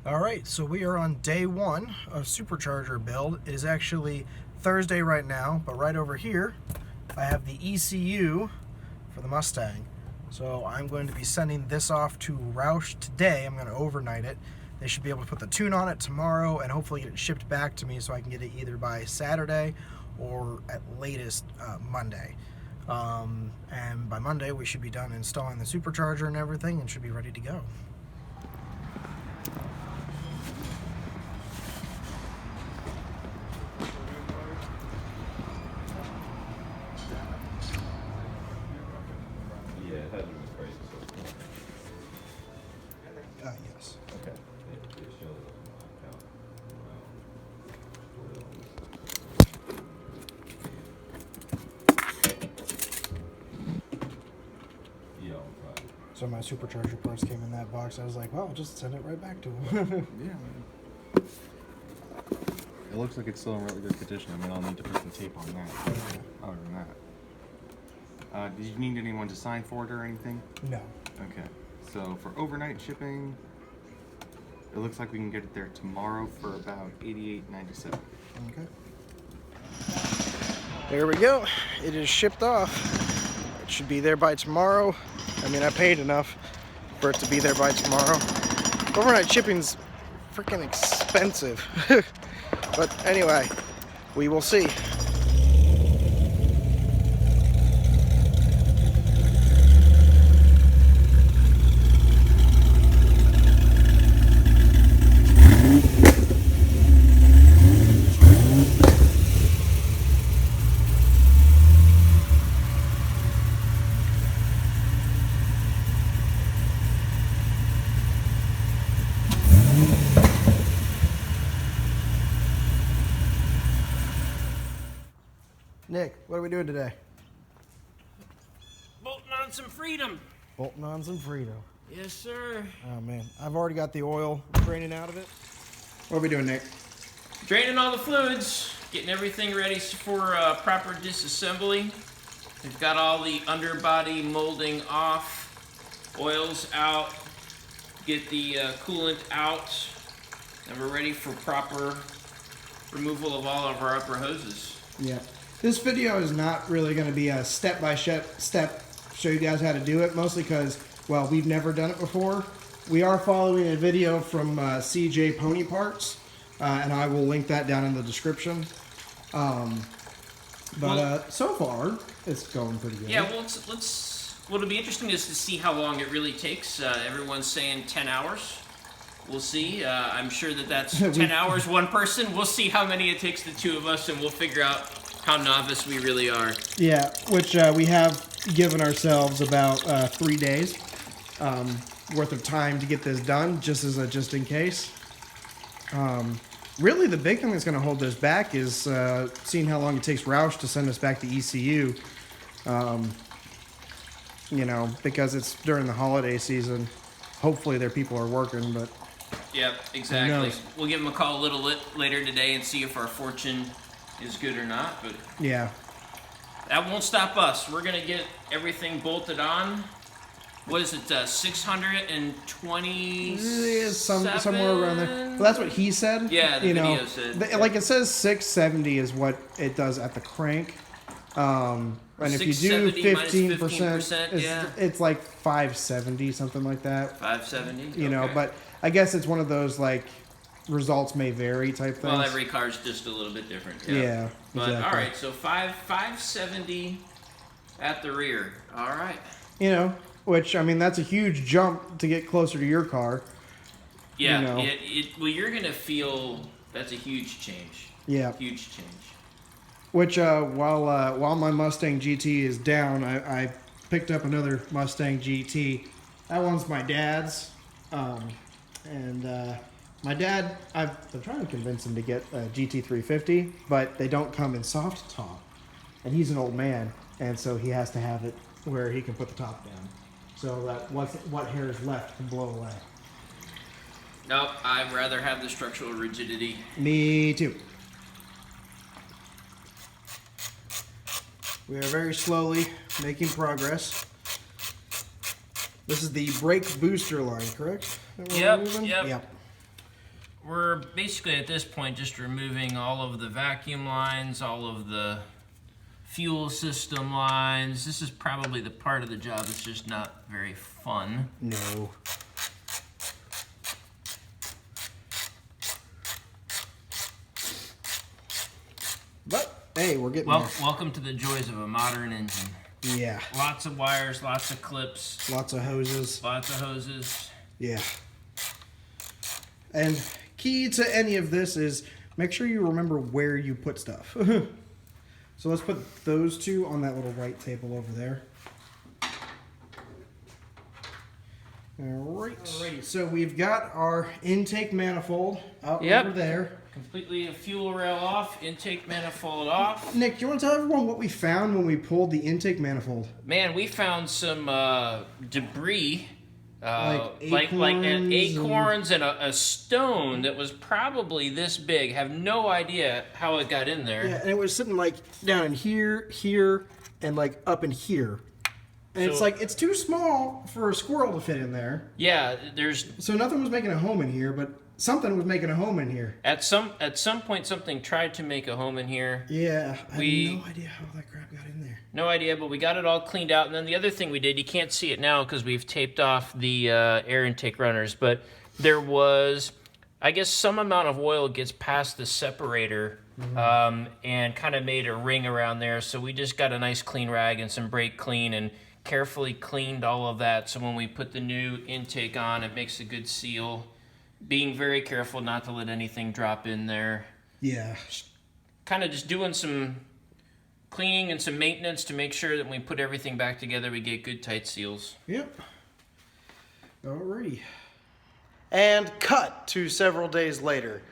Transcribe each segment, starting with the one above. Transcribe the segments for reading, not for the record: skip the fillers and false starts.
Alright, so we are on day one of supercharger build. It is actually Thursday right now, but right over here I have the ECU for the Mustang. So I'm going to be sending this off to Roush today. I'm going to overnight it. They should be able to put the tune on it tomorrow and hopefully get it shipped back to me so I can get it either by Saturday or at latest Monday. And by Monday we should be done installing the supercharger and everything and should be ready to go. Yes. Okay. So my supercharger parts came in that box. I was like, well, I'll just send it right back to him. Yeah. It looks like it's still in really good condition. I mean, I'll need to put some tape on that. Other than that. Did you need anyone to sign for it or anything? No. Okay. So for overnight shipping, it looks like we can get it there tomorrow for about $88.97. Okay. There we go. It is shipped off. It should be there by tomorrow. I mean, I paid enough for it to be there by tomorrow. Overnight shipping's freaking expensive. But anyway, we will see. Nick, what are we doing today? Bolting on some freedom. Bolting on some Frito. Yes, sir. Oh man, I've already got the oil draining out of it. What are we doing, Nick? Draining all the fluids, getting everything ready for proper disassembly. We've got all the underbody molding off, oils out, get the coolant out, and we're ready for proper removal of all of our upper hoses. Yeah. This video is not really going to be a step-by-step show you guys how to do it, mostly because, well, we've never done it before. We are following a video from CJ Pony Parts, and I will link that down in the description. So far, it's going pretty good. Yeah, well, what'll be interesting is to see how long it really takes. Everyone's saying 10 hours. We'll see. I'm sure that's 10 hours, one person. We'll see how many it takes the two of us, and we'll figure out how novice we really are. Yeah, which we have given ourselves about 3 days worth of time to get this done, just as a just in case. Really, the big thing that's going to hold this back is seeing how long it takes Roush to send us back the ECU. You know, because it's during the holiday season. Hopefully, their people are working, but yep, exactly. We'll give them a call a little later today and see if our fortune is good or not, but yeah, that won't stop us. We're gonna get everything bolted on. What is it, 620? Somewhere around there. Well, that's what he said. Yeah, the video said. Like it says 670 is what it does at the crank. And if you do 15%, yeah, it's like 570, something like that. 570. You know, but I guess it's one of those like results may vary type things. Well, every car's just a little bit different. Yeah. But exactly. all right, so 570 at the rear. All right. You know, which I mean that's a huge jump to get closer to your car. Yeah. You know. Well, you're gonna feel that's a huge change. Yeah. Huge change. Which while my Mustang GT is down, I picked up another Mustang GT. That one's my dad's, my dad, I've been trying to convince him to get a GT350, but they don't come in soft top. And he's an old man, and so he has to have it where he can put the top down. So that what hair is left can blow away. Nope, I'd rather have the structural rigidity. Me too. We are very slowly making progress. This is the brake booster line, correct? Yep. Yep. we're basically at this point just removing all of the vacuum lines, all of the fuel system lines. This is probably the part of the job that's just not very fun. No. But hey, we're getting there. Welcome to the joys of a modern engine. Yeah. Lots of wires, lots of clips. Lots of hoses. Lots of hoses. Yeah. And key to any of this is make sure you remember where you put stuff. So let's put those two on that little right table over there. Alright, so we've got our intake manifold out over there. Completely fuel rail off, intake manifold off. Nick, do you want to tell everyone what we found when we pulled the intake manifold? Man, we found some debris, like acorns and a stone that was probably this big. Have no idea how it got in there. Yeah, and it was sitting like down in here, here, and like up in here. And it's like, it's too small for a squirrel to fit in there. Yeah, So nothing was making a home in here, but something was making a home in here. At some point, something tried to make a home in here. Yeah, I have no idea how that crap got in there. No idea, but we got it all cleaned out. And then the other thing we did, you can't see it now because we've taped off the air intake runners, but there was, I guess, some amount of oil gets past the separator and kind of made a ring around there. So we just got a nice clean rag and some brake clean and carefully cleaned all of that. So when we put the new intake on, it makes a good seal. Being very careful not to let anything drop in there. Yeah. Kind of just doing some cleaning and some maintenance to make sure that when we put everything back together, we get good tight seals. Yep. Alrighty. And cut to several days later.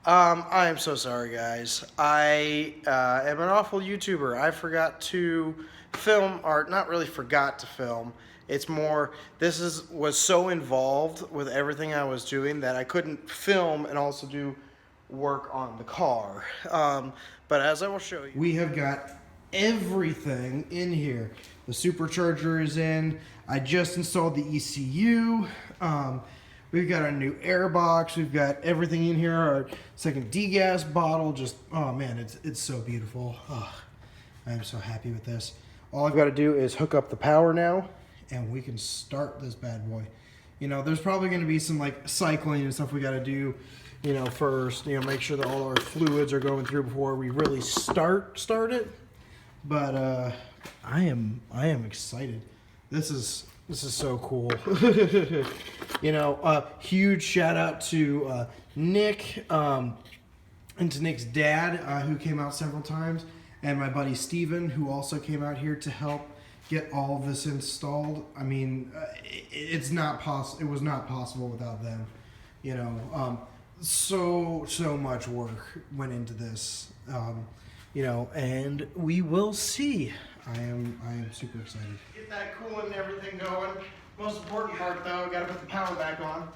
I am so sorry, guys. I am an awful YouTuber. I forgot to film, or not really forgot to film. It's more, was so involved with everything I was doing that I couldn't film and also do work on the car. But as I will show you, we have got everything in here. The supercharger is in. I just installed the ECU. We've got a new air box. We've got everything in here. Our second degas bottle. Just, oh man, it's so beautiful. Oh, I am so happy with this. All I've got to do is hook up the power now, and we can start this bad boy. You know, there's probably going to be some like cycling and stuff we got to do, you know, first. You know, make sure that all our fluids are going through before we really start it. But I am excited. This is so cool. You know, huge shout out to Nick and to Nick's dad, who came out several times, and my buddy Steven, who also came out here to help get all of this installed. I mean, it was not possible without them. You know, so much work went into this. You know, and we will see. I am super excited. Get that coolant and everything going. Most important part though, gotta put the power back on.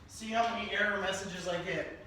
See how many error messages I get.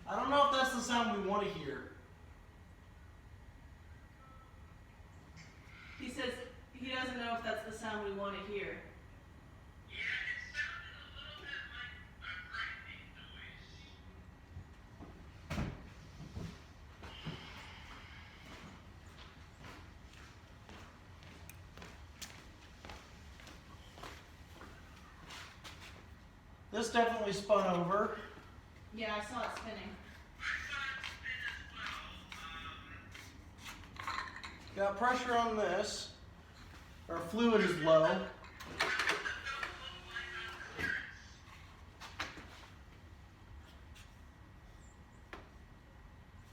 I don't know if that's the sound we want to hear. He says he doesn't know if that's the sound we want to hear. This definitely spun over. Yeah, I saw it spinning. Got pressure on this. Our fluid is low.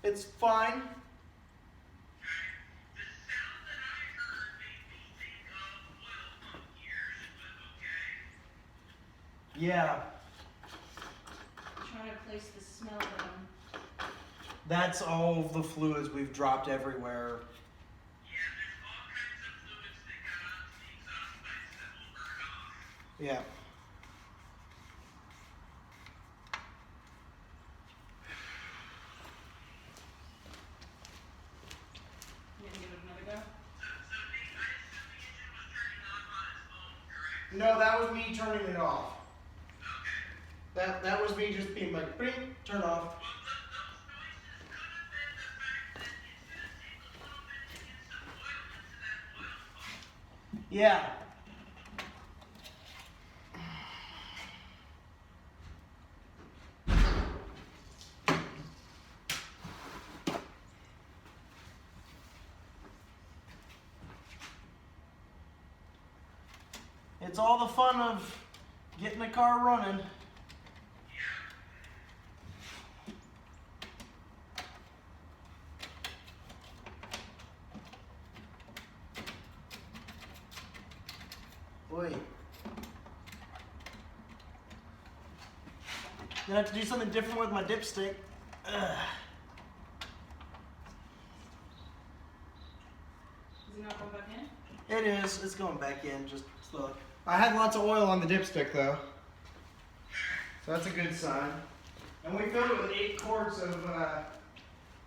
It's fine. Yeah, Trying to place the smell down. that's all of the fluids we've dropped everywhere. Yeah. You gonna give it another go? No, that was me turning it off. That was me just being like, bing, turn off. Yeah. It's all the fun of getting a car running. Boy. Gonna have to do something different with my dipstick. Ugh. Is he not going back in? It is. It's going back in. Just look. I had lots of oil on the dipstick though, so that's a good sign. And we filled it with 8 quarts of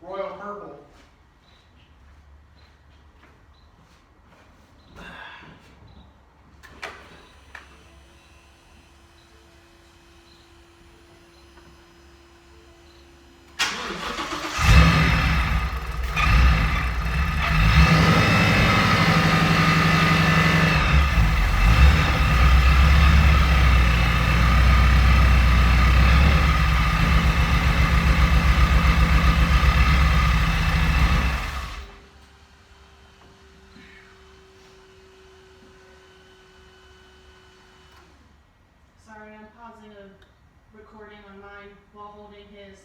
Royal Purple. Sorry, I'm pausing a recording on mine while holding his.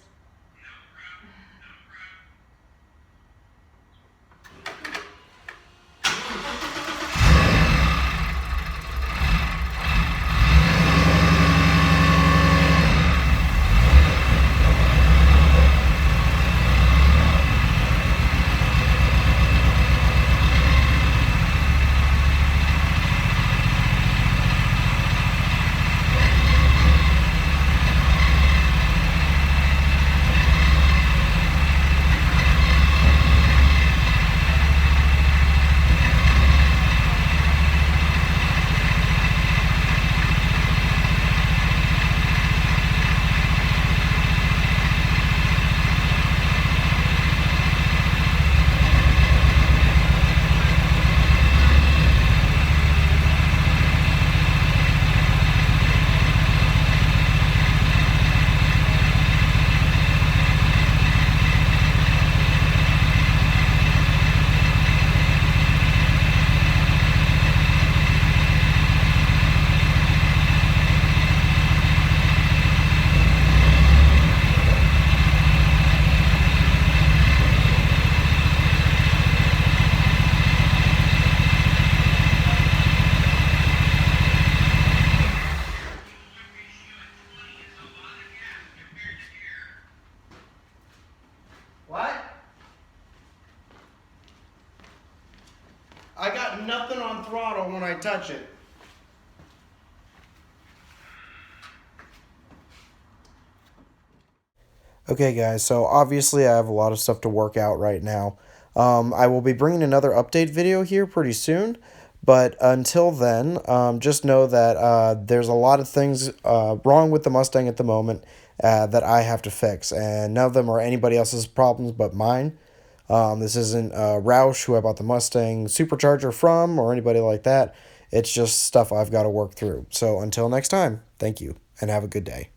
What? I got nothing on throttle when I touch it. Okay guys, so obviously I have a lot of stuff to work out right now. I will be bringing another update video here pretty soon, but until then, just know that there's a lot of things wrong with the Mustang at the moment that I have to fix, and none of them are anybody else's problems but mine. This isn't Roush, who I bought the Mustang supercharger from, or anybody like that. It's just stuff I've got to work through. So until next time, thank you, and have a good day.